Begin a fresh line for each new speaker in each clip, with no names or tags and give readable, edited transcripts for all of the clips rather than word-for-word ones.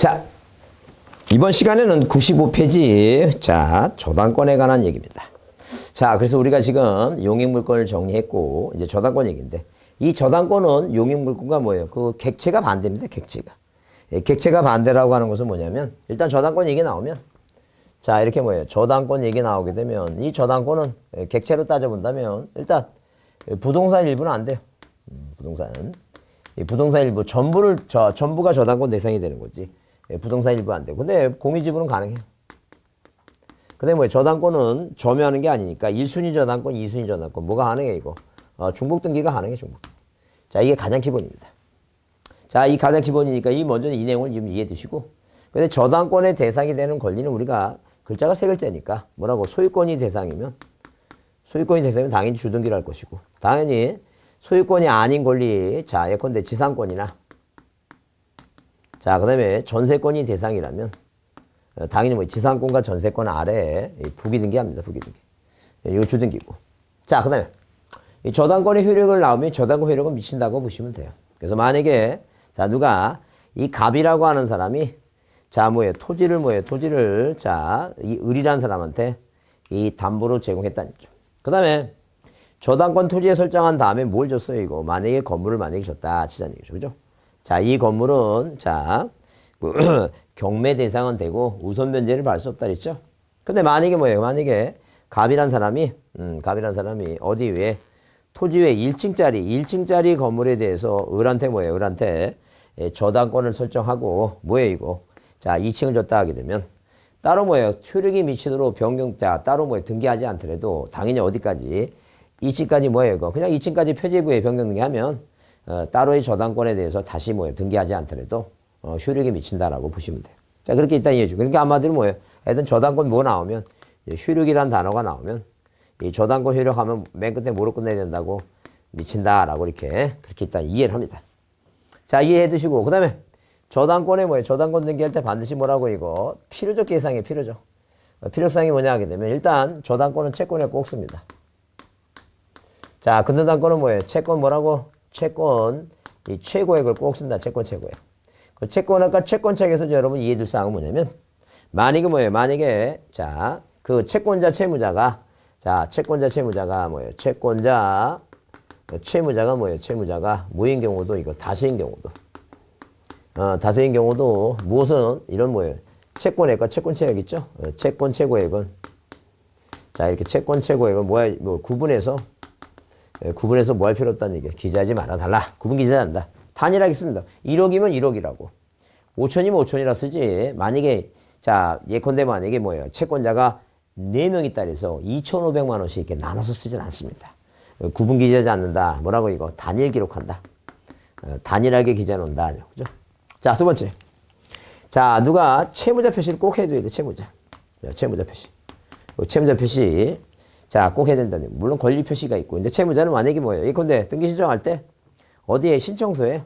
자, 이번 시간에는 95페이지, 자, 저당권에 관한 얘기입니다. 자, 그래서 우리가 지금 용익물권을 정리했고, 이제 저당권 얘기인데, 이 저당권은 용익물권과 뭐예요? 그 객체가 반대입니다, 객체가. 객체가 반대라고 하는 것은 뭐냐면, 일단 저당권 얘기 나오면, 자, 이렇게 뭐예요? 저당권 얘기 나오게 되면, 이 저당권은 객체로 따져본다면, 일단, 부동산 일부는 안 돼요. 부동산. 이 부동산 일부, 전부가 저당권 대상이 되는 거지. 부동산 일부 안 되고. 근데 공유지분은 가능해요. 근데 뭐 저당권은 점유하는 게 아니니까 1순위 저당권, 2순위 저당권. 뭐가 가능해, 이거? 중복 등기가 가능해, 중복. 자, 이게 가장 기본입니다. 자, 이 가장 기본이니까 먼저 이 내용을 좀 이해해 두시고. 근데 저당권의 대상이 되는 권리는 우리가 글자가 세 글자니까 뭐라고? 소유권이 대상이면 당연히 주등기를 할 것이고. 당연히 소유권이 아닌 권리, 자, 예컨대 지상권이나, 자, 그 다음에 전세권이 대상이라면, 당연히 뭐 지상권과 전세권 아래에 부기등기합니다, 부기등기. 이거 주등기고. 자, 그 다음에 이 저당권의 효력을 나오면 저당권 효력은 미친다고 보시면 돼요. 그래서 만약에, 자, 누가 이 갑이라고 하는 사람이, 자, 토지를, 자, 이 을이라는 사람한테 이 담보로 제공했다는 거죠. 그 다음에 저당권 토지에 설정한 다음에 뭘 줬어요, 이거? 만약에 건물을 줬다, 치자는 얘기죠. 그죠? 자, 이 건물은, 자, 경매 대상은 되고 우선 변제를 받을 수 없다 그랬죠? 근데 만약에 뭐예요? 만약에 갑이란 사람이 어디 위에 토지 위에 1층짜리 건물에 대해서 을한테 을한테 저당권을 설정하고 이거? 자, 2층을 줬다 하게 되면 따로 효력이 미치도록 따로 등기하지 않더라도 당연히 어디까지? 2층까지 이거? 그냥 2층까지 표제부에 변경 등기하면 따로의 저당권에 대해서 다시 등기하지 않더라도 효력이 미친다라고 보시면 돼요. 자, 그렇게 일단 이해해 주고. 그러니까 한마디로 하여튼 저당권 나오면, 효력이란 단어가 나오면, 이 저당권 효력하면 맨 끝에 뭐로 끝내야 된다고? 미친다라고 그렇게 일단 이해를 합니다. 자, 이해해 두시고. 그 다음에 저당권에 저당권 등기할 때 반드시 이거? 필요적 계상이에요, 필요적. 필요성이 뭐냐 하게 되면, 일단 저당권은 채권에 꼭 씁니다. 자, 근저당권은 채권 채권, 이 최고액을 꼭 쓴다. 채권 최고액. 그 아까 채권책에서 여러분 이해해둘 사항은 뭐냐면, 만약에, 자, 그 채권자 채무자가 채무자가 뭐인 경우도 이거 다수인 경우도 무엇은 이런 채권액과 채권채액 있죠? 채권 최고액은, 자, 이렇게 채권 최고액은 구분해서 뭐 할 필요 없다는 얘기야. 기재하지 말아달라. 구분 기재해야 한다. 단일하겠습니다. 1억이면 1억이라고. 5천이면 5천이라 쓰지. 만약에, 자, 예컨대 만약에 채권자가 4명 있다 그래서 2,500만 원씩 이렇게 나눠서 쓰진 않습니다. 구분 기재하지 않는다. 이거? 단일 기록한다. 단일하게 기재해 놓는다. 그죠? 자, 두 번째. 자, 누가 채무자 표시를 꼭 해줘야 돼, 채무자. 채무자 표시. 채무자 표시. 자, 꼭 해야 된다는. 물론 권리 표시가 있고. 근데 채무자는 만약에 예컨대 등기 신청할 때 어디에? 신청서에.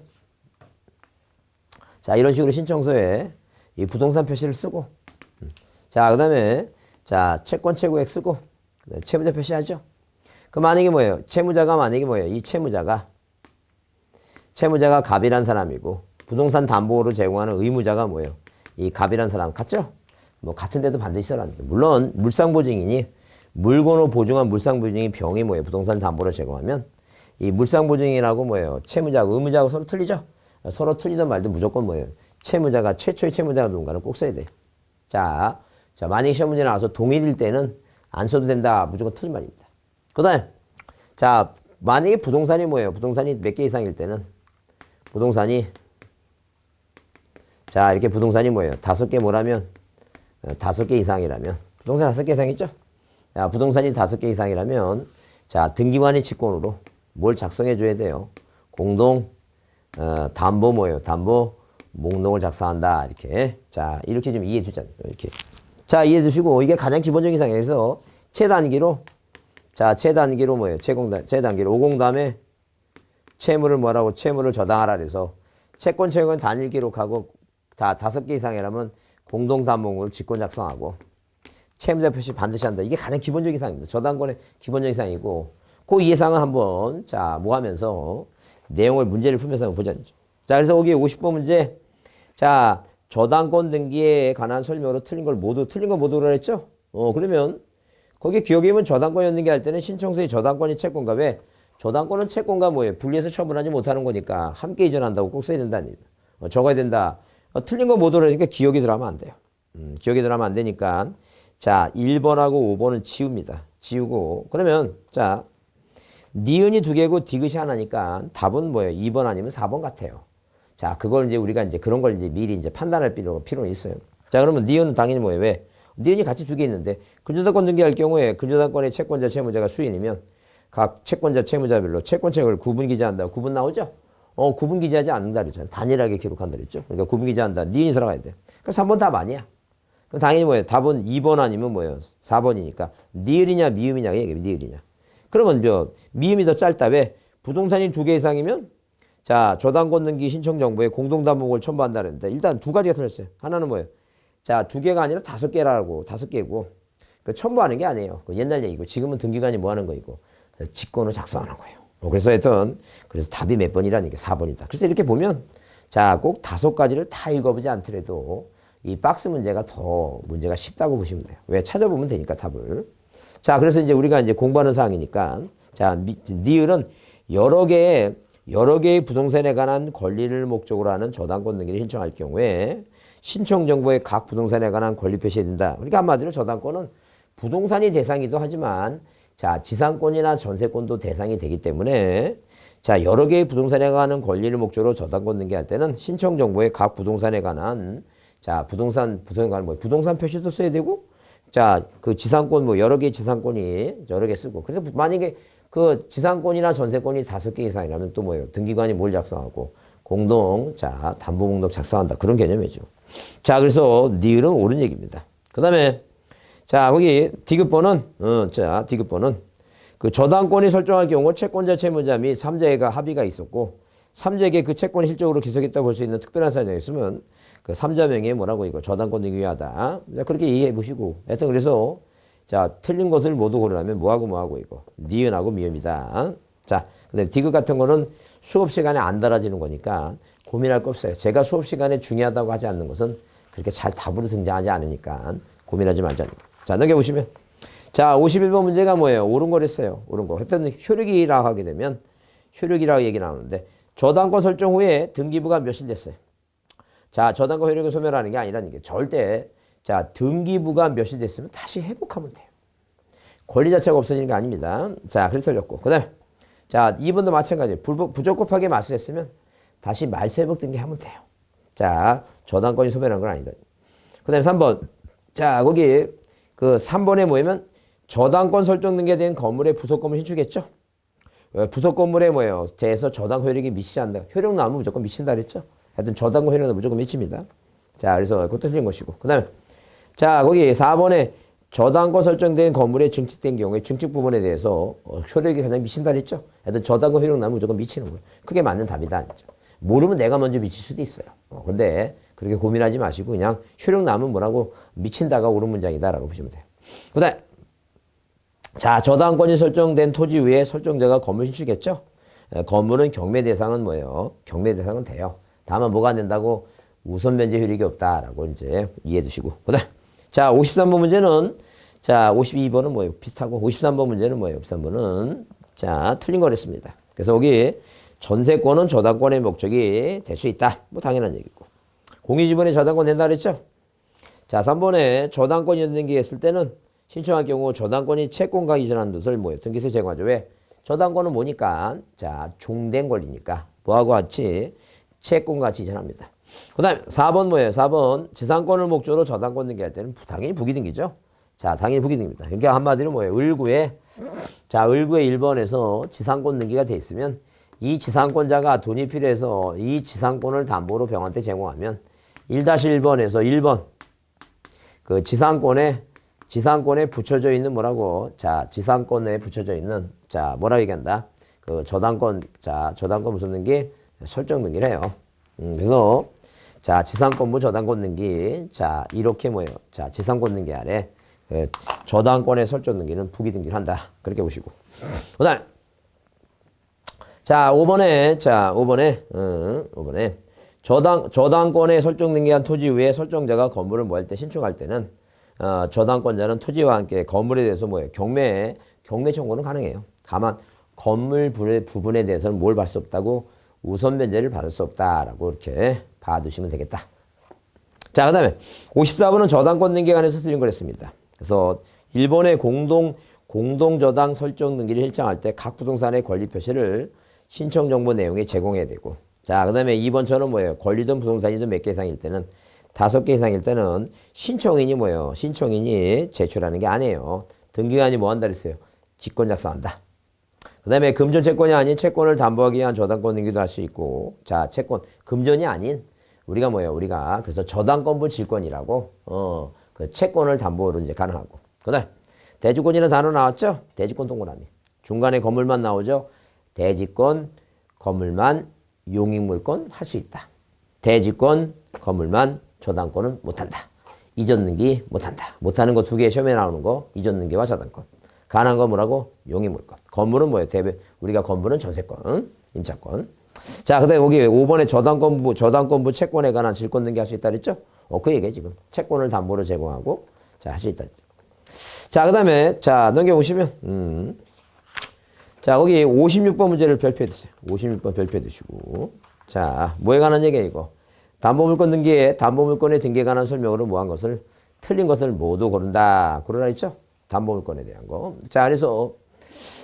자, 이런 식으로 신청서에 이 부동산 표시를 쓰고. 자, 그 다음에, 자, 채권 최고액 쓰고. 그다음에 채무자 표시하죠. 그 만약에 채무자가 이 채무자가 갑이란 사람이고, 부동산 담보로 제공하는 의무자가 이 갑이란 사람 같죠? 같은 데도 반드시 써라는 거예요. 물론, 물상보증인이 물건을 보증한 물상보증인이 병이 부동산 담보로 제공하면 이 물상보증인하고 채무자하고 의무자하고 서로 틀리죠? 서로 틀리든 말든 무조건 최초의 채무자가 누군가는 꼭 써야 돼요. 자, 만약에 시험 문제 나와서 동일일 때는 안 써도 된다. 무조건 틀린 말입니다. 그 다음에, 자, 만약에 부동산이 부동산이 몇 개 이상일 때는 자, 이렇게 부동산이 5개 5개 이상이라면, 부동산 5개 이상이죠? 자, 부동산이 5개 이상이라면, 자, 등기관의 직권으로 뭘 작성해 줘야 돼요? 공동, 담보 목록을 작성한다. 이렇게. 자, 이렇게 좀 이해해 두자. 이렇게. 자, 이해해 두시고, 이게 가장 기본적인 상황에서 최단기로 최단기로 50 다음에 채무를 저당하라 그래서 채권 채용은 단일 기록하고 다 5개 이상이라면 공동 담보목을 직권 작성하고 채무자 표시 반드시 한다. 이게 가장 기본적인 사항입니다. 저당권의 기본적인 사항이고, 그 이해사항은 한번, 자, 하면서 내용을 문제를 풀면서 한번 보자. 자, 그래서 거기 50번 문제. 자, 저당권 등기에 관한 설명으로 틀린 걸 모두 그랬죠? 그러면 거기에 기억이면 저당권 연등기 할 때는 신청서의 저당권이 채권과 왜? 저당권은 채권과 뭐예요? 분리해서 처분하지 못하는 거니까 함께 이전한다고 꼭 써야 된다는 얘기예요. 적어야 된다. 틀린 거 모두 그러니까 기억이 들어가면 안 돼요. 기억이 들어가면 안 되니까 자 1번하고 5번은 지웁니다. 지우고 그러면 자 니은이 두 개고 디귿이 하나니까 답은 뭐예요? 2번 아니면 4번 같아요. 자, 그걸 이제 우리가 이제 그런 걸 이제 미리 이제 판단할 필요는 있어요. 자, 그러면 니은은 당연히 뭐예요? 왜? 니은이 같이 두 개 있는데 근저당권 등기할 경우에 근저당권의 채권자 채무자가 수인이면 각 채권자 채무자별로 채권책을 구분 기재한다. 구분 나오죠? 구분 기재하지 않는다 그랬잖아요. 단일하게 기록한다 그랬죠? 그러니까 구분 기재한다. 니은이 들어가야 돼. 그래서 3번 답 아니야. 그럼 당연히 뭐예요? 답은 2번 아니면 뭐예요? 4번이니까 니을이냐 미음이냐 얘기해. 니을이냐. 그러면 미음이 더 짧다. 왜? 부동산이 두 개 이상이면 자 저당권 등기 신청 정보에 공동담보를 첨부한다는데 일단 두 가지가 틀렸어요. 하나는 뭐예요? 자 두 개가 아니라 5개라고 5개고 그 첨부하는 게 아니에요. 그 옛날 얘기고 지금은 등기관이 뭐 하는 거이고 직권을 작성하는 거예요. 그래서 하여튼 그래서 답이 몇 번이라는 게 4번이다. 그래서 이렇게 보면 자 꼭 5가지를 다 읽어보지 않더라도 이 박스 문제가 더 문제가 쉽다고 보시면 돼요. 왜? 찾아보면 되니까 답을. 자, 그래서 이제 우리가 이제 공부하는 사항이니까 자, 니을은 여러 개의 부동산에 관한 권리를 목적으로 하는 저당권 등기를 신청할 경우에 신청 정보에 각 부동산에 관한 권리 표시해야 된다. 그러니까 한마디로 저당권은 부동산이 대상이기도 하지만 자, 지상권이나 전세권도 대상이 되기 때문에 자, 여러 개의 부동산에 관한 권리를 목적으로 저당권 등기할 때는 신청 정보에 각 부동산에 관한 자, 부동산 표시도 써야 되고 자, 그 지상권 여러 개의 지상권이 여러 개 쓰고 그래서 만약에 그 지상권이나 전세권이 5개 이상이라면 또 뭐예요? 등기관이 뭘 작성하고 자, 담보목록 작성한다. 그런 개념이죠. 자, 그래서 니을은 옳은 얘기입니다. 그 다음에 자, 거기 디귿번은 그 저당권이 설정할 경우 채권자 채무자 및 3자가 합의가 있었고 3자에게 그 채권이 실적으로 기속했다고 볼 수 있는 특별한 사정이 있으면 그 3자 명의에 뭐라고 이거 저당권 등기 유효하다. 그렇게 이해해 보시고 하여튼 그래서 자 틀린 것을 모두 고르라면 뭐하고 이거 니은하고 미음이다. 자 근데 디귿 같은 거는 수업 시간에 안 달아지는 거니까 고민할 거 없어요. 제가 수업 시간에 중요하다고 하지 않는 것은 그렇게 잘 답으로 등장하지 않으니까 고민하지 말자. 자 넘겨보시면 자 51번 문제가 뭐예요? 옳은 거랬어요. 옳은 거. 하여튼 효력이라고 하게 되면 효력이라고 얘기 나오는데 저당권 설정 후에 등기부가 몇일 됐어요. 자, 저당권 효력을 소멸하는 게 아니라는 게 절대 자, 등기부가 몇이 됐으면 다시 회복하면 돼요. 권리 자체가 없어지는 게 아닙니다. 자, 그래서 틀렸고. 그 다음에 자, 2번도 마찬가지예요. 부적법하게 말소했으면 다시 말소 회복 등기하면 돼요. 자, 저당권이 소멸한 건 아니다. 그 다음에 3번. 자, 거기 그 3번에 뭐냐면 저당권 설정 등기에 대한 건물의 부속 건물 신축했죠? 부속 건물에 뭐예요? 재에서 저당 효력이 미치지 않는다. 효력 나오면 무조건 미친다 그랬죠? 하여튼 저당권 효력은 무조건 미칩니다. 자, 그래서 그것도 틀린 것이고. 그 다음에 자, 거기 4번에 저당권 설정된 건물에 증축된 경우에 증축 부분에 대해서 효력이 그냥 미친다 그랬죠? 하여튼 저당권 효력 나오면 무조건 미치는 거예요. 그게 맞는 답이다. 아니죠? 모르면 내가 먼저 미칠 수도 있어요. 근데 그렇게 고민하지 마시고 그냥 효력 나오면 뭐라고 미친다가 옳은 문장이다라고 보시면 돼요. 그 다음에 자, 저당권이 설정된 토지 위에 설정자가 건물 신축했죠? 건물은 경매 대상은 뭐예요? 경매 대상은 돼요. 다만 뭐가 안 된다고 우선 변제 효력이 없다라고 이제 이해해 두시고. 그다음 자, 53번 문제는 자, 52번은 뭐예요? 비슷하고 53번 문제는 뭐예요? 53번은 자, 틀린 거랬습니다. 그래서 여기 전세권은 저당권의 목적이 될 수 있다. 뭐 당연한 얘기고. 공유지분의 저당권 된다 그랬죠? 자, 3번에 저당권 연등기했을 때는 신청할 경우 저당권이 채권과 이전한 것을 뭐예요? 등기세 제공하죠. 왜? 저당권은 뭐니까? 자, 종된 권리니까. 뭐하고 같이? 채권과 같이 이전합니다. 그 다음에 4번 뭐예요? 4번 지상권을 목적으로 저당권 등기할 때는 당연히 부기등기죠. 자, 당연히 부기등기입니다. 그러니까 한마디로 뭐예요? 을구에 1번에서 지상권 등기가 돼 있으면 이 지상권자가 돈이 필요해서 이 지상권을 담보로 병한테 제공하면 1-1번에서 1번 그 지상권에 붙여져 있는 뭐라고? 자, 지상권에 붙여져 있는 자, 뭐라고 얘기한다? 그 저당권 무슨 등기? 설정 등기를 해요. 그래서 자, 지상권부 저당권 등기. 자, 이렇게 뭐예요? 자, 지상권 등기 아래 저당권의 설정 등기는 부기 등기를 한다. 그렇게 보시고. 그다음 자, 5번에 저당권에 설정등기한 토지 외에 설정자가 건물을 뭐 할 때 신청할 때는 저당권자는 토지와 함께 건물에 대해서 뭐예요? 경매 청구는 가능해요. 다만 건물 부분에 대해서는 뭘 받을 수 없다고 우선 변제를 받을 수 없다라고 이렇게 봐두시면 되겠다. 자, 그다음에 54번은 저당권 등기에 관해서 틀린 걸 했습니다. 그래서 일본의 공동 저당 설정 등기를 신청할 때 각 부동산의 권리 표시를 신청 정보 내용에 제공해야 되고, 자, 그다음에 2번처럼 뭐예요? 권리든 부동산이든 몇 개 이상일 때는 5개 이상일 때는 신청인이 뭐예요? 신청인이 제출하는 게 아니에요. 등기관이 뭐 한다 그랬어요? 직권 작성한다. 그다음에 금전 채권이 아닌 채권을 담보하기 위한 저당권 등기도 할 수 있고, 자, 채권 금전이 아닌 우리가 뭐예요? 우리가 그래서 저당권부 질권이라고 그 채권을 담보로 이제 가능하고, 그다음 대지권이라는 단어 나왔죠? 대지권 동그라미 중간에 건물만 나오죠? 대지권 건물만 용익물권 할 수 있다. 대지권 건물만 저당권은 못한다. 이전 등기 못한다. 못하는 거 2개 시험에 나오는 거 이전 등기와 저당권. 가능한 거 뭐라고? 용익물권. 건물은 뭐예요? 우리가 건물은 전세권, 임차권. 자, 그다음에 여기 5번에 저당권부 채권에 관한 질권 등기 할 수 있다 그랬죠? 그 얘기에 지금 채권을 담보로 제공하고 자, 할 수 있다. 자, 그다음에 자, 넘겨보시면 자, 거기 56번 문제를 별표해 두세요. 56번 별표해 두시고. 자, 뭐에 관한 얘기야 이거? 담보물권 등기에 담보물권의 등기에 관한 설명으로 뭐한 것을 틀린 것을 모두 고른다. 고르라 했죠? 담보물권에 대한 거. 자, 그래서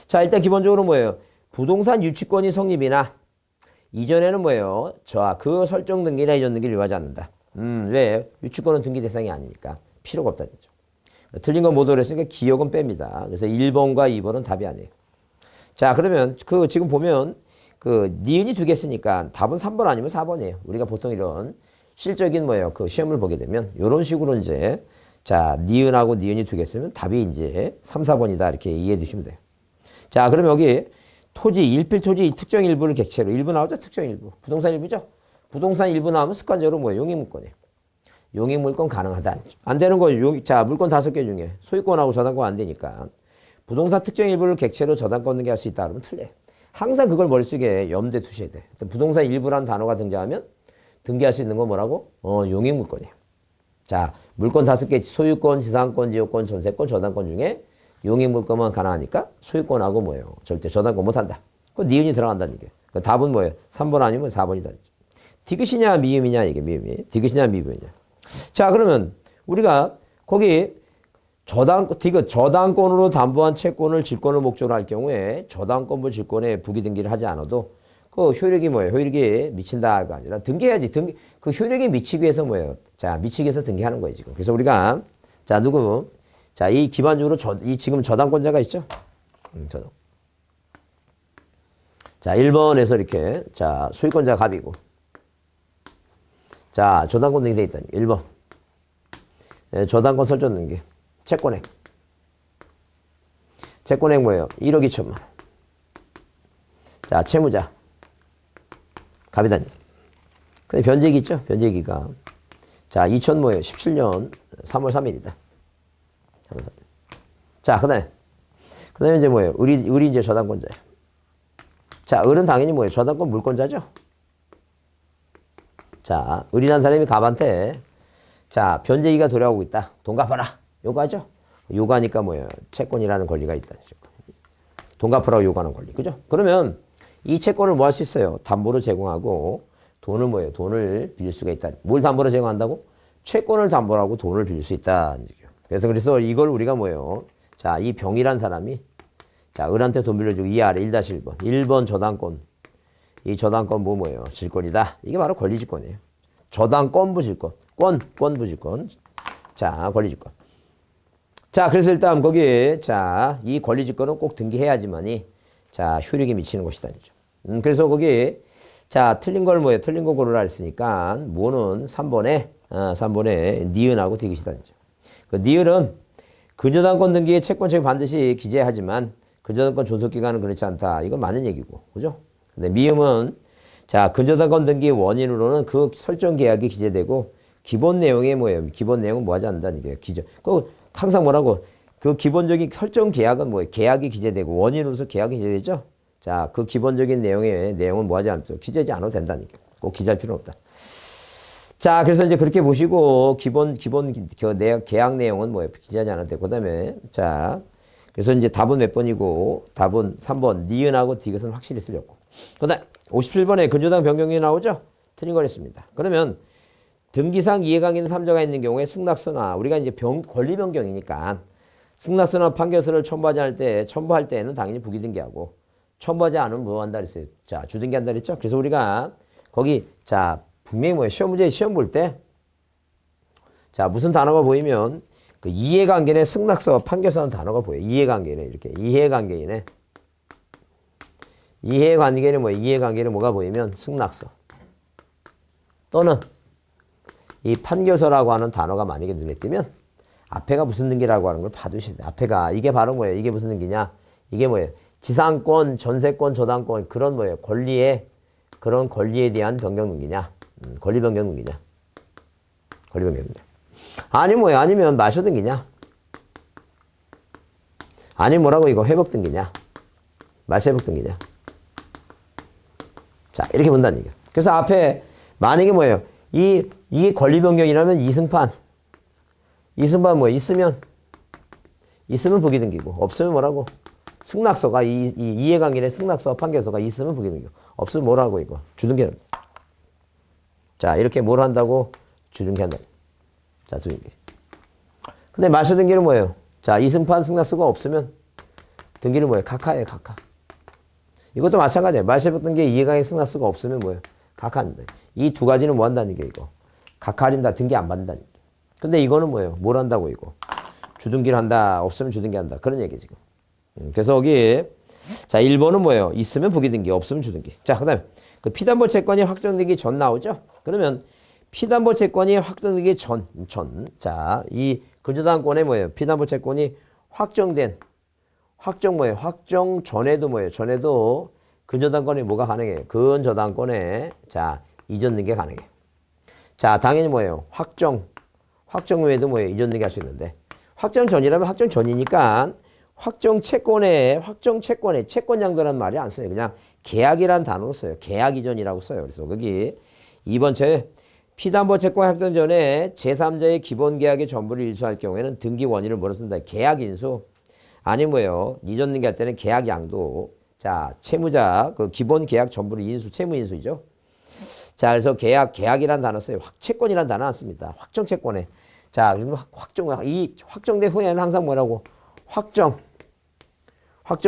자, 일단 기본적으로 뭐예요? 부동산 유치권이 성립이나 이전에는 뭐예요? 그 설정 등기나 이전 등기를 요하지 않는다. 왜? 유치권은 등기 대상이 아니니까 필요가 없다. 틀린 건 모두 그랬으니까 기억은 뺍니다. 그래서 1번과 2번은 답이 아니에요. 자, 그러면 지금 보면 니은이 2개 쓰니까 답은 3번 아니면 4번이에요. 우리가 보통 이런 실적인 뭐예요? 시험을 보게 되면 이런 식으로 이제 자, 니은하고 니은이 2개 쓰면 답이 이제 3, 4번이다. 이렇게 이해해 주시면 돼요. 자, 그럼 여기 일필 토지 특정 일부를 객체로 일부 나오죠? 특정 일부. 부동산 일부죠? 부동산 일부 나오면 습관적으로 뭐예요? 용익물권이에요. 용익물권 가능하다. 안 되는 거 자, 물권 5개 중에 소유권하고 저당권 안 되니까 부동산 특정 일부를 객체로 저당권 등기할 수 있다 그러면 틀려요. 항상 그걸 머릿속에 염두에 두셔야 돼. 부동산 일부라는 단어가 등장하면 등기할 수 있는 건 뭐라고? 용익물권이에요. 자, 물권 5개 소유권, 지상권, 지역권, 전세권, 저당권 중에 용익물권만 가능하니까 소유권하고 뭐예요? 절대 저당권 못한다. 그 니은이 들어간다는 얘기예요. 그 답은 뭐예요? 3번 아니면 4번이다. 디귿이냐 미음이냐 이게 미음이. 디귿이냐 미음이냐. 자, 그러면 우리가 거기 저당권으로 담보한 채권을 질권을 목적으로 할 경우에 저당권부 질권에 부기 등기를 하지 않아도 그 효력이 뭐예요? 효력이 미친다가 아니라 등기해야지. 그 효력이 미치기 위해서 뭐예요? 자, 미치기 위해서 등기하는 거예요, 지금. 그래서 우리가 자, 자, 이 기반적으로 지금 저당권자가 있죠? 자, 1번에서 이렇게 자, 소유권자가 갑이고. 자, 저당권 등기 돼 있다니. 1번. 네, 저당권 설정 등기. 채권액. 채권액 뭐예요? 1억 2천만 원. 자, 채무자. 갑이다니. 근데 변제기 있죠? 변제기가. 자, 2000 뭐예요? 17년 3월 3일이다. 자, 그 다음에 이제 뭐예요? 을이 이제 저당권자예요. 자, 을은 당연히 뭐예요? 저당권 물권자죠? 자, 을이라는 사람이 갑한테 자, 변제기가 돌아오고 있다. 돈 갚아라. 요구하죠? 요구하니까 뭐예요? 채권이라는 권리가 있다. 돈 갚으라고 요구하는 권리. 그죠? 그러면 이 채권을 뭐 할 수 있어요? 담보로 제공하고 돈을 뭐예요? 돈을 빌릴 수가 있다. 뭘 담보로 제공한다고? 채권을 담보로 하고 돈을 빌릴 수 있다. 그래서 이걸 우리가 뭐예요? 자, 이 병이란 사람이 자, 을한테 돈 빌려주고 이 아래 1-1번. 1번 저당권. 이 저당권 뭐예요? 질권이다. 이게 바로 권리질권이에요. 저당권부 질권. 권부 질권. 자, 권리질권. 자, 그래서 일단 거기에 자, 이 권리질권은 꼭 등기해야지만이 자, 효력이 미치는 것이다. 그래서 거기 자, 틀린 걸 뭐예요? 틀린 거 고르라 했으니까 뭐는 3번에 니은하고 디귿이다. 그 니은은 근저당권 등기에 채권책이 반드시 기재하지만 근저당권 존속기간은 그렇지 않다. 이건 맞는 얘기고. 그죠? 근데 미음은 자, 근저당권 등기 원인으로는 그 설정 계약이 기재되고 기본 내용이 뭐예요? 기본 내용은 뭐 하지 않는다는 얘기예요. 항상 뭐라고? 그 기본적인 설정 계약은 뭐예요? 계약이 기재되고 원인으로서 계약이 기재되죠? 자, 그 기본적인 내용은 뭐 하지 않죠? 기재하지 않아도 된다는 얘기예요. 꼭 기재할 필요는 없다. 자, 그래서 이제 그렇게 보시고, 계약 내용은 뭐예요? 기재하지 않아도 되고, 그 다음에, 자, 그래서 이제 답은 몇 번이고, 답은 3번, 니은하고 디귿은 확실히 틀렸고. 그 다음, 57번에 근저당 변경이 나오죠? 틀린 걸 했습니다. 그러면, 등기상 이해관계는 3자가 있는 경우에 승낙서나, 우리가 이제 권리 변경이니까, 승낙서나 판결서를 첨부할 때에는 당연히 부기등기하고, 첨부하지 않으면 뭐 한다 그랬어요? 자, 주등기한다 그랬죠? 그래서 우리가, 거기, 자, 분명히 뭐예요? 시험 볼 때, 자, 무슨 단어가 보이면, 그 이해관계네 승낙서, 판결서는 단어가 보여요. 이해관계네, 이렇게. 이해관계네. 이해관계는 뭐예요? 이해관계는 뭐가 보이면 승낙서. 또는 이 판결서라고 하는 단어가 만약에 눈에 띄면 앞에가 무슨 등기라고 하는 걸 봐두셔야 돼요. 앞에가 이게 바로 뭐예요? 이게 무슨 등기냐? 이게 뭐예요? 지상권, 전세권, 저당권 그런 뭐예요? 그런 권리에 대한 변경 등기냐? 권리 변경 등기냐? 권리 변경 등기냐? 아니 뭐예요? 아니면 마셔 등기냐? 아니 뭐라고 이거 회복 등기냐? 말세 회복 등기냐? 자, 이렇게 본다는 얘기야. 그래서 앞에 만약에 뭐예요? 이게 권리 변경이라면 이승판 뭐예요? 있으면 부기등기고 없으면 뭐라고? 승낙서가 이해관계의 승낙서 판결서가 있으면 부기등기고 없으면 뭐라고 이거? 주등기합니다. 자, 이렇게 뭘 한다고? 주등기한다. 자, 주등기. 근데 말소 등기는 뭐예요? 자, 이승판 승낙서가 없으면 등기는 뭐예요? 각하예요, 각하. 이것도 마찬가지예요. 말소 등기 이해관계 승낙서가 없으면 뭐예요? 각하입니다. 이 두 가지는 뭐 한다는 게 이거? 각하린다, 등기 안 받는다. 근데 이거는 뭐예요? 뭘 한다고 이거? 주등기를 한다, 없으면 주등기 한다. 그런 얘기 지금. 그래서 여기, 자, 1번은 뭐예요? 있으면 부기등기, 없으면 주등기. 자, 그 다음에 그 피담보 채권이 확정되기 전 나오죠? 그러면 피담보 채권이 확정되기 전. 자, 이 근저당권에 뭐예요? 피담보 채권이 확정 뭐예요? 확정 전에도 뭐예요? 전에도 근저당권이 뭐가 가능해요? 근저당권에, 자, 이전 등기 가능해요. 자, 당연히 뭐예요? 확정 후에도 뭐예요? 이전 등기 할 수 있는데. 확정 전이라면 확정 전이니까 확정 채권의 채권양도라는 말이 안 써요. 그냥 계약이라는 단어로 써요. 계약 이전이라고 써요. 그래서 거기 2번 피담보 채권 확정 전에 제3자의 기본 계약의 전부를 일수할 경우에는 등기 원인을 뭐로 쓴다? 계약 인수. 아니 뭐예요? 이전 등기 할 때는 계약 양도. 자, 채무자 그 기본 계약 전부를 인수, 채무 인수이죠. 자, 그래서 계약이라는 단어 써요. 채권이라는 단어 안 씁니다. 확정 채권에. 자, 그러면 확정된 후에는 항상 뭐라고? 확정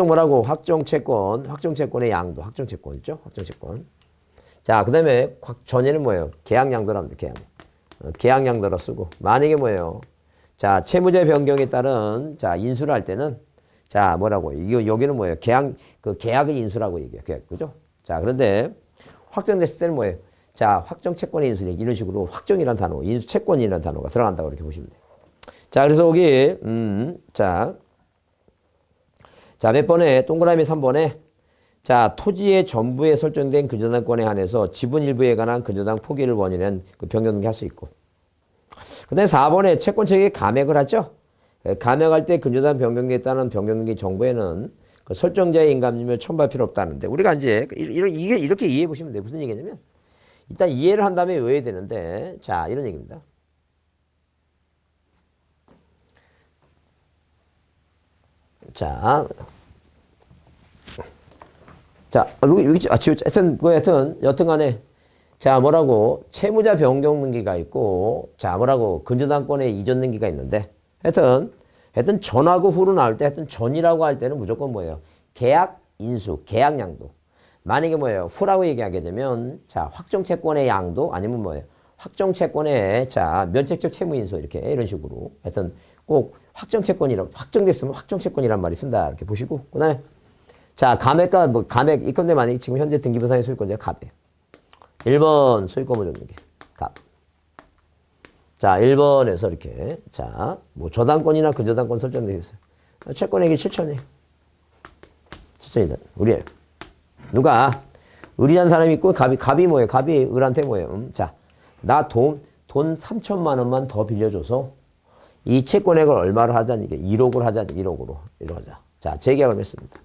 뭐라고? 확정 채권의 양도, 확정 채권 있죠? 확정 채권. 자, 그 다음에 전에는 뭐예요? 계약 양도랍니다. 계약 양도로 쓰고. 만약에 뭐예요? 자, 채무자 변경에 따른, 자, 인수를 할 때는, 자, 뭐라고? 여기는 뭐예요? 계약의 인수라고 얘기해요. 계약, 그죠? 자, 그런데 확정됐을 때는 뭐예요? 자, 확정 채권의 인수, 이런 식으로 확정이라는 단어, 인수 채권이라는 단어가 들어간다고 이렇게 보시면 돼요. 자, 그래서 여기, 자, 몇 번에, 동그라미 3번에, 자, 토지의 전부에 설정된 근저당권에 한해서 지분 일부에 관한 근저당 포기를 원인한 그 변경등기 할 수 있고. 그 다음에 4번에 채권체계에 감액을 하죠. 감액할 때 근저당 변경에 따른 변경등기 정보에는 그 설정자의 인감률을 첨부할 필요 없다는데, 우리가 이제 이렇게 이해해 보시면 돼요. 무슨 얘기냐면, 일단 이해를 한 다음에 외워야 되는데, 자, 이런 얘기입니다. 자, 여튼 간에, 자, 뭐라고, 채무자 변경 등기가 있고, 자, 뭐라고, 근저당권의 이전 등기가 있는데, 하여튼 전하고 후로 나올 때, 전이라고 할 때는 무조건 뭐예요? 계약 인수, 계약 양도. 만약에 뭐예요? 후라고 얘기하게 되면, 자, 확정 채권의 양도, 아니면 뭐예요? 확정 채권의, 자, 면책적 채무 인수, 이런 식으로. 하여튼 꼭 확정됐으면 확정 채권이란 말이 쓴다. 이렇게 보시고. 그 다음에, 자, 감액, 이 건데 만약에 지금 현재 등기부상의 소유권자가 갑이에요. 1번 소유권 보존 등기, 갑. 자, 1번에서 이렇게, 자, 뭐 저당권이나 근저당권 설정되어 있어요. 채권액이 7천이에요. 7천이다. 의리예요. 누가? 의리한 사람이 있고, 갑이 뭐예요? 갑이 을한테 뭐예요? 자, 나 돈 3천만 원만 더 빌려줘서 이 채권액을 얼마로 하자니? 이게 1억을 하자니, 1억으로 하자. 자, 재계약을 맺습니다.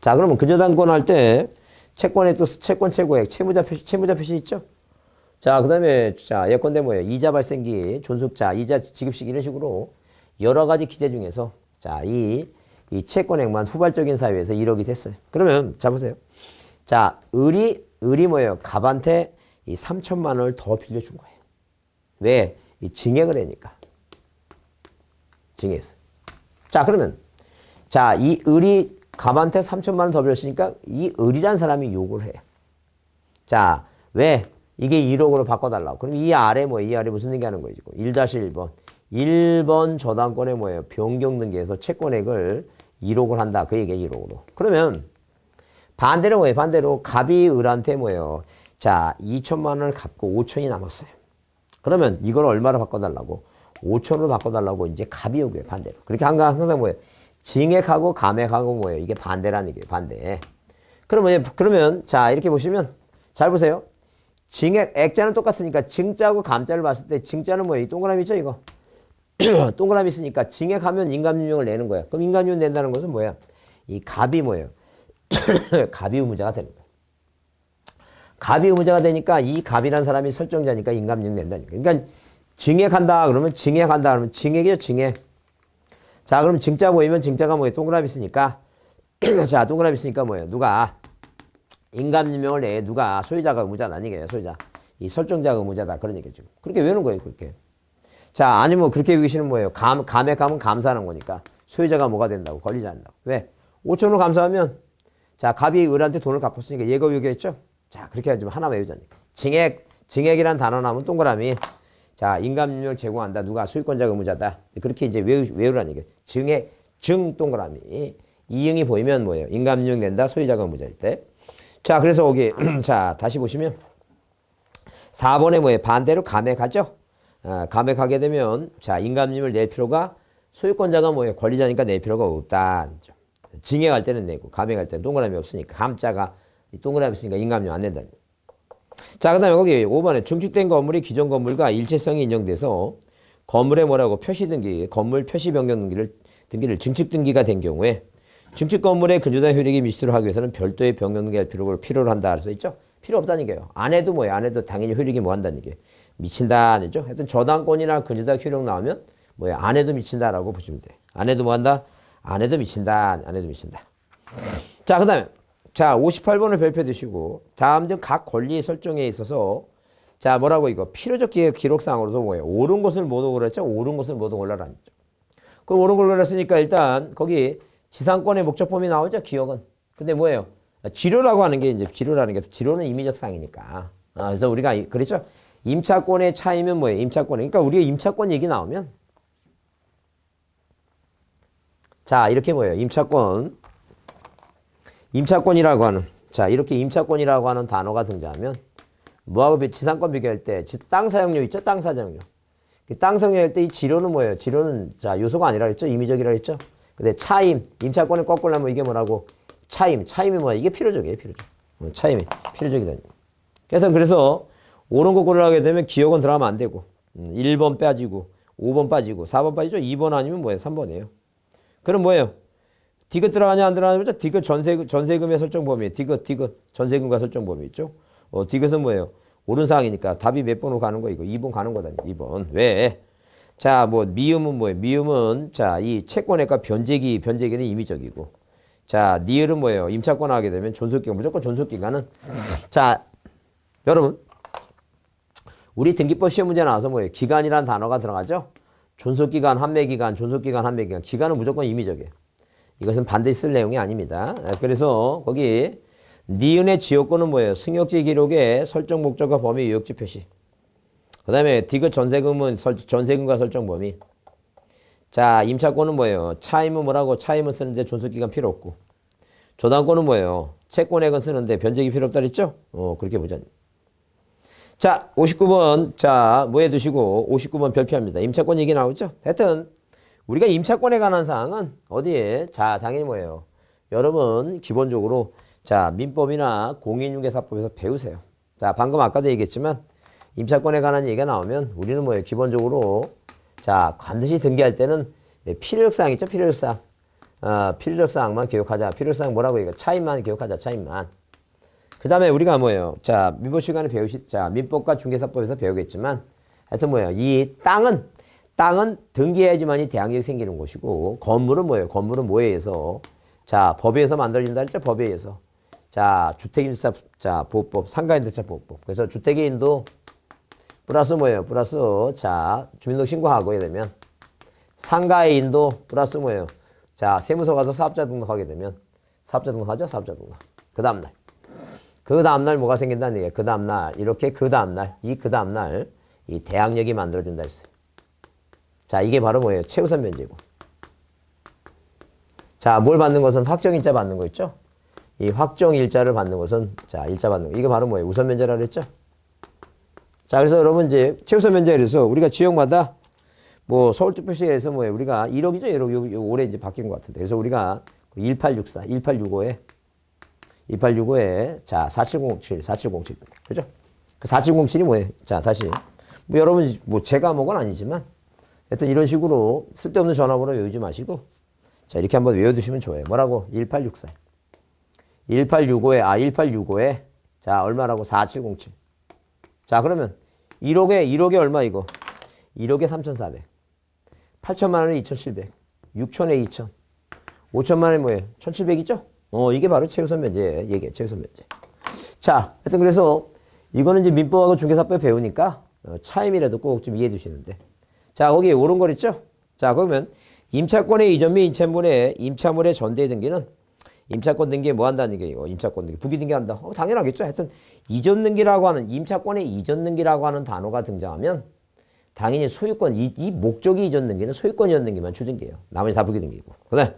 자, 그러면 근저당권 할 때, 채권에 또 채권 최고액, 채무자 표시 있죠? 자, 그 다음에, 자, 예컨대 뭐예요? 이자 발생기, 존속자, 이자 지급식 이런 식으로 여러 가지 기재 중에서 자, 이 채권액만 후발적인 사유에서 1억이 됐어요. 그러면, 자, 보세요. 자, 을이 뭐예요? 갑한테 이 3천만 원을 더 빌려준 거예요. 왜? 이 증액을 하니까. 증액했어. 자, 그러면, 자, 이 을이 갑한테 3천만 원 더 빌렸으니까 이 을이란 사람이 요구를 해요. 자, 왜? 이게 1억으로 바꿔달라고. 그럼 이 아래 뭐예요? 이 아래 무슨 얘기하는 거예요? 1-1번. 1번 저당권에 뭐예요? 변경 등기에서 채권액을 1억을 한다. 그 얘기예요, 1억으로. 그러면 반대로 뭐예요? 반대로 갑이 을한테 뭐예요? 자, 2천만 원을 갚고 5천이 남았어요. 그러면 이걸 얼마로 바꿔달라고? 5천으로 바꿔달라고 이제 갑이 요구해요, 반대로. 그렇게 항상 뭐예요? 증액하고 감액하고 뭐예요? 이게 반대라는 얘기예요, 반대. 그러면 자, 이렇게 보시면 잘 보세요. 증액, 액자는 똑같으니까 증자하고 감자를 봤을 때 증자는 뭐예요? 이 동그라미 있죠, 이거? 동그라미 있으니까 증액하면 인감유명을 내는 거야. 그럼 인감유명 낸다는 것은 뭐야? 이 갑이 뭐예요? 갑이 의무자가 되는 거야. 갑이 의무자가 되니까 이 갑이라는 사람이 설정자니까 인감유명 낸다니까. 그러니까 증액한다 그러면 증액이죠, 증액. 자, 그럼 증자 모이면 증자가 뭐예요? 동그라미 있으니까. 자, 동그라미 있으니까 뭐예요? 누가 인감유명을 내, 누가 소유자가 의무자다, 아니게요, 소유자. 이 설정자가 의무자다, 그런 얘기죠. 그렇게 외우는 거예요, 그렇게. 자, 아니면 그렇게 외우시는 뭐예요? 감액하면 감사하는 거니까 소유자가 뭐가 된다고? 권리자 한다고. 왜? 5천으로 감사하면 자, 갑이 을한테 돈을 갚았으니까 얘가 외우겠죠? 자, 그렇게 해가지고 하나 외우자니까. 증액이란 단어 나오면 동그라미. 자, 인감유명을 제공한다. 누가 소유권자가 의무자다. 그렇게 이제 외우라는 얘기예요. 증 동그라미. 이응이 보이면 뭐예요? 인감유명 낸다. 소유자가 의무자일 때. 자, 그래서 거기 자, 다시 보시면 4번에 뭐예요? 반대로 감액하죠? 감액하게 되면 자, 인감유명을 낼 필요가 소유권자가 뭐예요? 권리자니까 낼 필요가 없다. 증액할 때는 내고 감액할 때는 동그라미 없으니까 감자가 동그라미 있으니까 인감유명 안 낸다. 자, 그 다음에 거기 5번에 증축된 건물이 기존 건물과 일체성이 인정돼서 건물에 뭐라고 표시 등기, 건물 표시 변경 등기를 증축 등기가 된 경우에 증축 건물의 근저당 효력이 미치도록 하기 위해서는 별도의 변경 등기할 필요를 한다. 그래서 있죠? 필요 없다는 얘기예요. 안 해도 뭐예요? 안 해도 당연히 효력이 뭐 한다는 얘기예요. 미친다. 아니죠? 하여튼 저당권이나 근저당 효력 나오면 뭐예요? 안 해도 미친다라고 보시면 돼. 안 해도 뭐 한다? 안 해도 미친다. 안 해도 미친다. 자, 그 다음에 자, 58번을 별표 드시고 다음 등 각 권리 설정에 있어서 자, 뭐라고 이거 필요적 기록상으로서 뭐예요? 옳은 것을 모두 골랐죠? 옳은 것을 모두 골라라. 그럼 옳은 걸 골랐으니까 일단 거기 지상권의 목적범위 나오죠? 기억은. 근데 뭐예요? 지료라고 하는 게 이제 지료는 임의적 사항이니까. 그래서 우리가 그랬죠? 임차권의 차이면 뭐예요? 임차권. 그러니까 우리가 임차권 얘기 나오면 자, 이렇게 뭐예요? 임차권이라고 하는 자, 이렇게 임차권이라고 하는 단어가 등장하면 뭐하고 지상권 비교할 때 땅 사용료 있죠? 땅 사용료. 땅 사용료할 때 이 지료는 뭐예요? 지료는 자, 요소가 아니라 그랬죠? 임의적이라 그랬죠? 근데 차임, 임차권을 거꾸로 하면 이게 뭐라고? 차임이 뭐야? 이게 필요적이에요, 필요적. 차임이 필요적이다. 그래서 옳은 거 고르게 되면 기억은 들어가면 안 되고 1번 빠지고 5번 빠지고 4번 빠지죠? 2번 아니면 뭐예요? 3번이에요. 그럼 뭐예요? 디귿 들어가냐 안 들어가냐? 디귿 전세금의 설정 범위. 디귿 전세금과 설정 범위 있죠? 디귿은 뭐예요? 옳은 사항이니까 답이 몇 번으로 가는 거 이거 2번 가는 거다. 2번. 왜? 자, 뭐 미음은 뭐예요? 미음은 자, 이 채권액과 변제기는 임의적이고. 자, 니을은 뭐예요? 임차권 하게 되면 존속기간 무조건 존속기간은 자, 여러분 우리 등기법 시험 문제 나와서 뭐예요? 기간이란 단어가 들어가죠? 존속기간, 환매기간, 환매기간. 기간은 무조건 임의적이에요. 이것은 반드시 쓸 내용이 아닙니다. 그래서 거기 니은의 지역권은 뭐예요? 승역지 기록의 설정 목적과 범위 유역지 표시. 그 다음에 디귿 전세금은 전세금과 설정 범위. 자, 임차권은 뭐예요? 차임은 뭐라고? 차임은 쓰는데 존속기간 필요 없고. 저당권은 뭐예요? 채권액은 쓰는데 변제기 필요 없다 그랬죠? 그렇게 보자. 자, 59번. 자, 뭐 해두시고 59번 별표합니다. 임차권 얘기 나오죠? 하여튼 우리가 임차권에 관한 사항은 어디에? 자, 당연히 뭐예요? 여러분 기본적으로 자, 민법이나 공인중개사법에서 배우세요. 자, 방금 아까도 얘기했지만 임차권에 관한 얘기가 나오면 우리는 뭐예요? 기본적으로 자, 반드시 등기할 때는 필요적 사항 있죠? 필요적 사항. 필요적 사항만 기억하자. 필요적 사항 뭐라고 이거 차임만 기억하자. 차임만. 그 다음에 우리가 뭐예요? 자, 민법 시간에 자, 민법과 중개사법에서 배우겠지만, 하여튼 뭐예요? 이 땅은 등기해야지만이 대항력이 생기는 곳이고, 건물은 뭐예요? 건물은 뭐에 의해서? 자, 법에 의해서 만들어진다 했죠? 법에 의해서. 자, 주택임대차, 자, 보호법, 상가임대차 보호법. 그래서 주택의인도 플러스 뭐예요? 플러스, 자, 주민등록 신고하고 되면, 상가의인도 플러스 뭐예요? 자, 세무서 가서 사업자 등록하게 되면, 사업자 등록하죠? 사업자 등록. 그 다음날. 그 다음날 뭐가 생긴다는 얘기예요. 그 다음날, 이렇게 그 다음날, 그 다음날, 이 대항력이 만들어진다 했어요. 자, 이게 바로 뭐예요? 최우선 면제고. 자, 뭘 받는 것은 확정일자 받는 거 있죠? 이 확정일자를 받는 것은, 자, 일자 받는 거. 이게 바로 뭐예요? 우선 면제라 그랬죠? 자, 그래서 여러분 이제 최우선 면제에 대해서 우리가 지역마다 뭐 서울특별시에서 뭐예요? 우리가 1억이죠? 1억. 올해 이제 바뀐 것 같은데. 그래서 우리가 1864, 1865에 자, 4707, 4707. 그죠? 그 4707이 뭐예요? 자, 다시. 뭐 여러분 뭐 제 과목은 아니지만 하여튼 이런 식으로 쓸데없는 전화번호 외우지 마시고 자, 이렇게 한번 외워두시면 좋아요. 뭐라고? 1864. 1865에 자, 얼마라고? 4707. 자, 그러면 1억에 얼마 이거? 1억에 3,400. 8천만 원에 2,700. 6천에 2천. 5천만 원에 뭐예요? 1,700이죠? 이게 바로 최우선 면제 얘기예요. 최우선 면제. 자, 하여튼 그래서 이거는 이제 민법하고 중개사법 배우니까 차임이라도 꼭 좀 이해해 두시는데. 자, 거기 옳은 거 있죠? 자, 그러면 임차권의 이전 및 임차물의 전대 등기는 임차권 등기에 뭐 한다는 게 이거 임차권 등기 부기 등기한다. 당연하겠죠. 하여튼 이전 등기라고 하는 임차권의 이전 등기라고 하는 단어가 등장하면 당연히 소유권 이 목적이 이전 등기는 소유권 이전 등기만 주등기예요. 나머지 다 부기 등기고. 그다음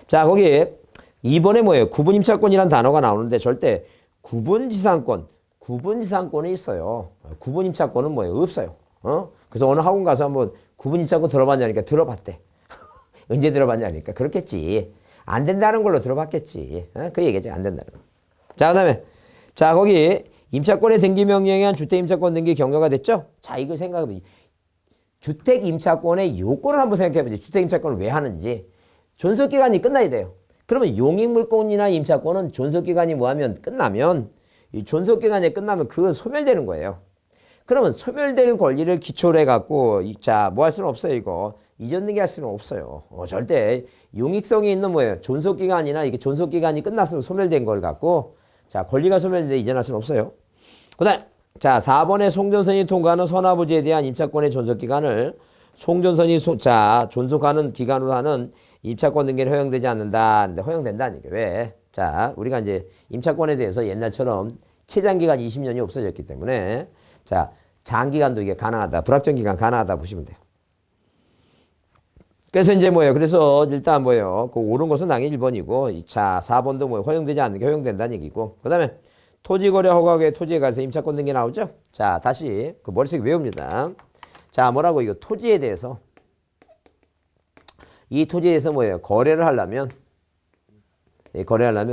자, 거기에 2번에 뭐예요? 구분 임차권이라는 단어가 나오는데 절대 구분 지상권이 있어요. 구분 임차권은 뭐예요? 없어요. 그래서 어느 학원 가서 한번 구분 임차권 들어봤냐니까 들어봤대. 언제 들어봤냐니까 그렇겠지. 안 된다는 걸로 들어봤겠지. 그 얘기지. 안 된다는 거. 자, 그다음에 자, 거기 임차권의 등기 명령에 의한 주택 임차권 등기 경과가 됐죠? 자, 이거 생각해보세요. 주택 임차권의 요건을 한번 생각해보세요. 주택 임차권을 왜 하는지. 존속기간이 끝나야 돼요. 그러면 용익물권이나 임차권은 존속기간이 뭐하면 끝나면 이 존속기간이 끝나면 그거 소멸되는 거예요. 그러면 소멸될 권리를 기초로 해갖고 자, 뭐 할 수는 없어요. 이거 이전 등기 할 수는 없어요. 절대 용익성이 있는 뭐예요? 존속기간이나 이게 존속기간이 끝났으면 소멸된 걸 갖고 자, 권리가 소멸되는데 이전할 수는 없어요. 그다음 자, 4번에 송전선이 통과하는 선화부지에 대한 임차권의 존속기간을 송전선이 존속하는 기간으로 하는 임차권 등기는 허용되지 않는다. 근데 허용된다는 얘기예요. 왜? 자, 우리가 이제 임차권에 대해서 옛날처럼 최장기간 20년이 없어졌기 때문에 자, 장기간도 이게 가능하다. 불확정 기간 가능하다 보시면 돼요. 그래서 이제 뭐예요? 그래서 일단 뭐예요? 그 옳은 것은 당연히 1번이고 자, 4번도 뭐 허용되지 않는 게 허용된다는 얘기고 그다음에 토지거래 허가에 토지에 가서 임차권 등기 나오죠? 자, 다시 그 머릿속에 외웁니다. 자, 뭐라고 이거 토지에 대해서 이 토지에 대해서 뭐예요? 거래를 하려면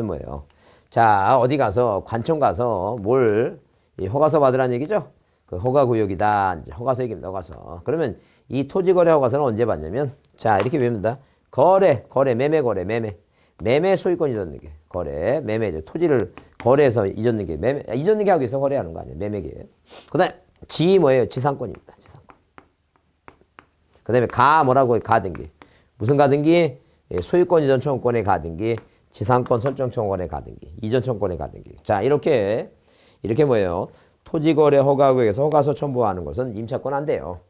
뭐예요? 자, 어디 가서 관청 가서 뭘 허가서 받으라는 얘기죠? 그 허가구역이다. 이제 허가서 얘기입니다. 허가서. 그러면 이 토지거래 허가서는 언제 받냐면 자, 이렇게 외웁니다. 거래, 매매 소유권 이전 등기. 거래, 매매죠. 토지를 거래해서 이전 등기. 이전 등기 하기 위해서 거래하는 거 아니에요. 매매기에. 그다음에 지 뭐예요? 지상권입니다. 지상권. 그다음에 가 뭐라고 해요? 가 등기. 무슨 가등기? 소유권 이전 청구권의 가등기, 지상권 설정 청구권의 가등기, 이전 청구권의 가등기. 자, 이렇게 뭐예요? 토지거래 허가구역에서 허가서 첨부하는 것은 임차권 안 돼요.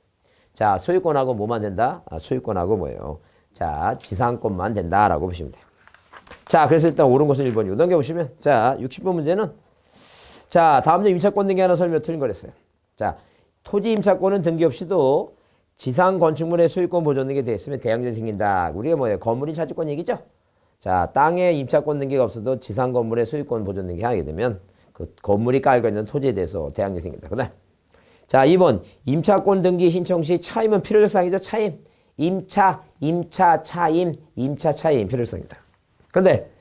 자, 소유권하고 뭐만 된다? 소유권하고 뭐예요? 자, 지상권만 된다라고 보시면 돼요. 자, 그래서 일단 옳은 것은 1번이고 넘겨보시면 자, 60번 문제는 자, 다음 중 임차권 등기 하나 설명 틀린 거랬어요. 자, 토지 임차권은 등기 없이도 지상 건축물의 소유권 보존 등기 돼 있으면 대항력이 생긴다. 우리가 뭐예요? 건물이 차지권 얘기죠? 자, 땅에 임차권 등기가 없어도 지상 건물의 소유권 보존 등기 하게 되면 그 건물이 깔고 있는 토지에 대해서 대항력이 생긴다. 그다음 자, 2번 임차권 등기 신청 시 차임은 필요적 사항이죠. 차임. 임차 차임 필요성이다. 근데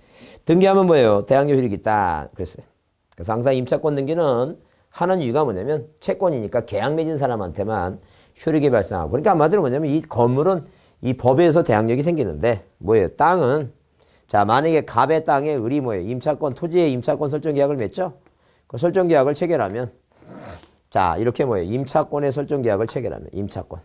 등기하면 뭐예요? 대항력 효력이 있다. 그랬어요. 그래서 항상 임차권 등기는 하는 이유가 뭐냐면 채권이니까 계약 맺은 사람한테만 효력이 발생하고. 그러니까 한마디로 뭐냐면 이 건물은 이 법에서 대항력이 생기는데 뭐예요? 땅은 자, 만약에 갑의 땅에 을이 뭐예요? 임차권, 토지의 임차권 설정 계약을 맺죠? 그 설정 계약을 체결하면, 자, 이렇게 뭐예요? 임차권의 설정 계약을 체결하면, 임차권.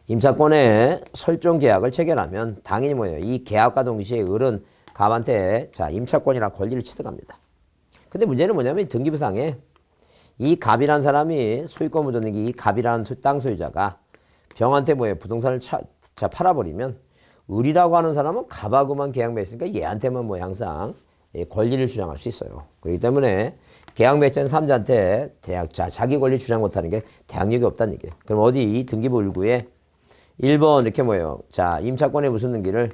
임차권의 설정 계약을 체결하면, 당연히 뭐예요? 이 계약과 동시에 을은 갑한테, 자, 임차권이라 권리를 취득합니다. 근데 문제는 뭐냐면, 등기부상에 이 갑이라는 사람이 소유권 묻었는 이 갑이라는 땅 소유자가 병한테 뭐예요? 부동산을 팔아버리면, 을이라고 하는 사람은 갑하고만 계약 맺으니까 얘한테만 뭐 항상 권리를 주장할 수 있어요. 그렇기 때문에 계약 맺자는 3자한테 자기 권리 주장 못하는 게 대항력이 없다는 얘기예요. 그럼 어디 이 등기부 을구에 1번 이렇게 뭐예요? 자, 임차권의 무슨 등기를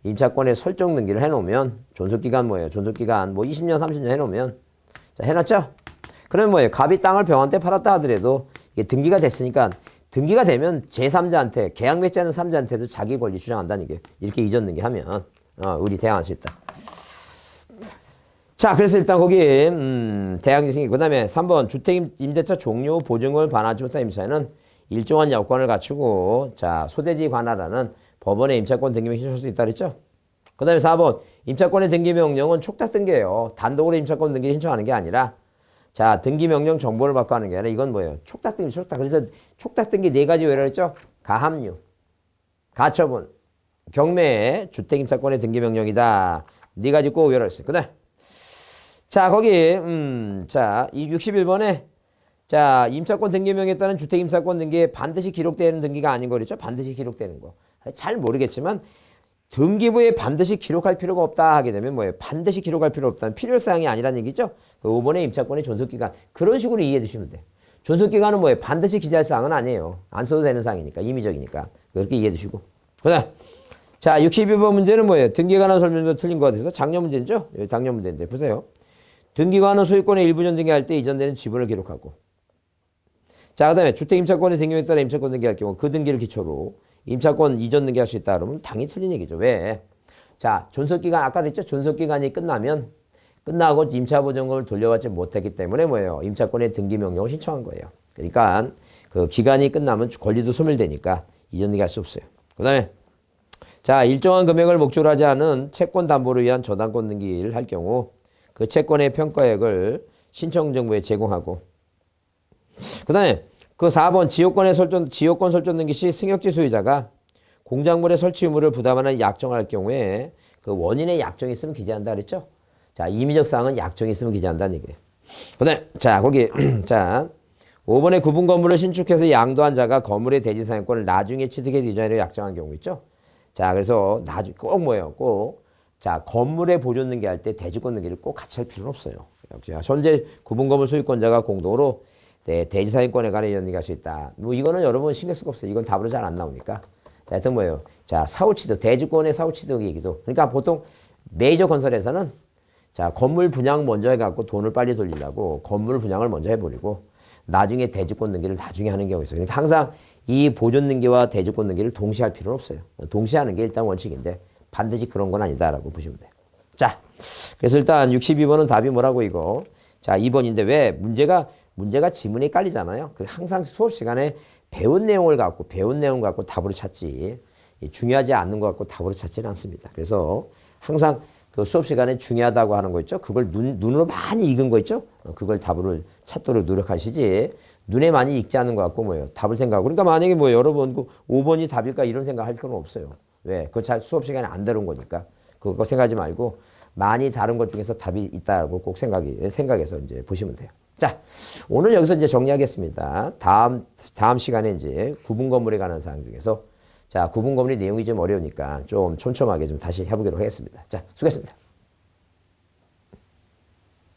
임차권의 설정 등기를 해놓으면 존속기간 뭐예요? 존속기간 뭐 20년, 30년 해놓으면 자, 해놨죠? 그러면 뭐예요? 갑이 땅을 병한테 팔았다 하더라도 이게 등기가 됐으니까 등기가 되면 제3자한테 계약 맺지 않은 3자한테도 자기 권리 주장한다는 얘기예요. 이렇게 이전 등기하면 을이 대항할 수 있다. 자, 그래서 일단 거기 대항이 생기고 그다음에 3번 주택 임대차 종료 보증을 반환하지 못한 임차인은 일정한 여건을 갖추고 자, 소대지 관할하는 법원의 임차권 등기명령 신청할 수 있다 그랬죠? 그다음에 4번 임차권의 등기명령은 촉탁 등기예요. 단독으로 임차권 등기 신청하는 게 아니라 자, 등기명령 정보를 받고 하는 게 아니라 이건 뭐예요? 촉탁 등기, 촉탁. 그래서 촉탁 등기 네 가지 외라고 했죠? 가압류, 가처분, 경매, 주택임차권의 등기명령이다. 네 가지 꼭 외라고 했어요. 그다음 자, 거기 자, 이 61번에 자, 임차권 등기명령에 따른 주택임차권 등기에 반드시 기록되는 등기가 아닌 거 그랬죠? 반드시 기록되는 거. 잘 모르겠지만 등기부에 반드시 기록할 필요가 없다 하게 되면 뭐예요? 반드시 기록할 필요 없다는 필요사항이 아니라는 얘기죠? 그 5번의 임차권의 존속기간. 그런 식으로 이해해 주시면 돼요. 존속기간은 뭐예요? 반드시 기재할 사항은 아니에요. 안 써도 되는 사항이니까. 임의적이니까. 그렇게 이해해 주시고. 그 다음. 자, 62번 문제는 뭐예요? 등기관한 설명도 틀린 거 같아서 작년 문제죠? 여기 작년 문제인데. 보세요. 등기관은 소유권의 일부 전등기할 때 이전되는 지분을 기록하고. 자, 그 다음에 주택임차권의 등기에 따라 임차권 등기할 경우 그 등기를 기초로 임차권 이전 등기할 수 있다 그러면 당연히 틀린 얘기죠. 왜? 자, 존속기간 아까도 했죠? 존속기간이 끝나고 임차보증금을 돌려받지 못했기 때문에 뭐예요? 임차권의 등기명령을 신청한 거예요. 그러니까 그 기간이 끝나면 권리도 소멸되니까 이전 등기할 수 없어요. 그 다음에 자, 일정한 금액을 목적으로 하지 않은 채권 담보를 위한 저당권 등기를 할 경우 그 채권의 평가액을 신청정부에 제공하고 그 다음에 그 4번 지역권 설정 등기 시 승역지 소유자가 공작물의 설치 의무를 부담하는 약정을 할 경우에 그 원인의 약정이 있으면 기재한다 그랬죠? 자, 임의적 사항은 약정이 있으면 기재한다는 얘기예요. 그 다음에 자, 거기 자, 5번에 구분 건물을 신축해서 양도한 자가 건물의 대지 사용권을 나중에 취득해 디자인을 약정한 경우 있죠? 자, 그래서 나중에 꼭 뭐예요? 꼭 자, 건물의 보존 등기할 때 대지권 등기를 꼭 같이 할 필요는 없어요. 현재 구분 건물 소유권자가 공동으로 네, 대지사용권에 관해 연기할 수 있다. 뭐 이거는 여러분 신경 쓸 거 없어요. 이건 답으로 잘 안 나오니까. 자, 하여튼 뭐예요? 자, 사후취득, 대지권의 사후취득 얘기도. 그러니까 보통 메이저 건설에서는 자, 건물 분양 먼저 해갖고 돈을 빨리 돌리려고 건물 분양을 먼저 해버리고 나중에 대지권 등기를 나중에 하는 경우가 있어요. 그러니까 항상 이 보존 등기와 대지권 등기를 동시에 할 필요는 없어요. 동시에 하는 게 일단 원칙인데 반드시 그런 건 아니다라고 보시면 돼요. 자, 그래서 일단 62번은 답이 뭐라고 이거. 자, 2번인데 왜 문제가 지문에 깔리잖아요. 그 항상 수업 시간에 배운 내용 갖고 답으로 찾지. 중요하지 않는 것 갖고 답으로 찾지는 않습니다. 그래서 항상 그 수업 시간에 중요하다고 하는 거 있죠. 그걸 눈으로 많이 익은 거 있죠. 그걸 답으로 찾도록 노력하시지. 눈에 많이 익지 않는 것 같고 뭐예요. 답을 생각하고. 그러니까 만약에 뭐 여러분 그 5번이 답일까 이런 생각할 필요는 없어요. 왜? 그거 잘 수업 시간에 안 다룬 거니까. 그거 생각하지 말고 많이 다른 것 중에서 답이 있다고 꼭 생각해서 이제 보시면 돼요. 자, 오늘 여기서 이제 정리하겠습니다. 다음 시간에 이제 구분 건물에 관한 사항 중에서 자, 구분 건물의 내용이 좀 어려우니까 좀 촘촘하게 좀 다시 해보도록 하겠습니다. 자, 수고했습니다.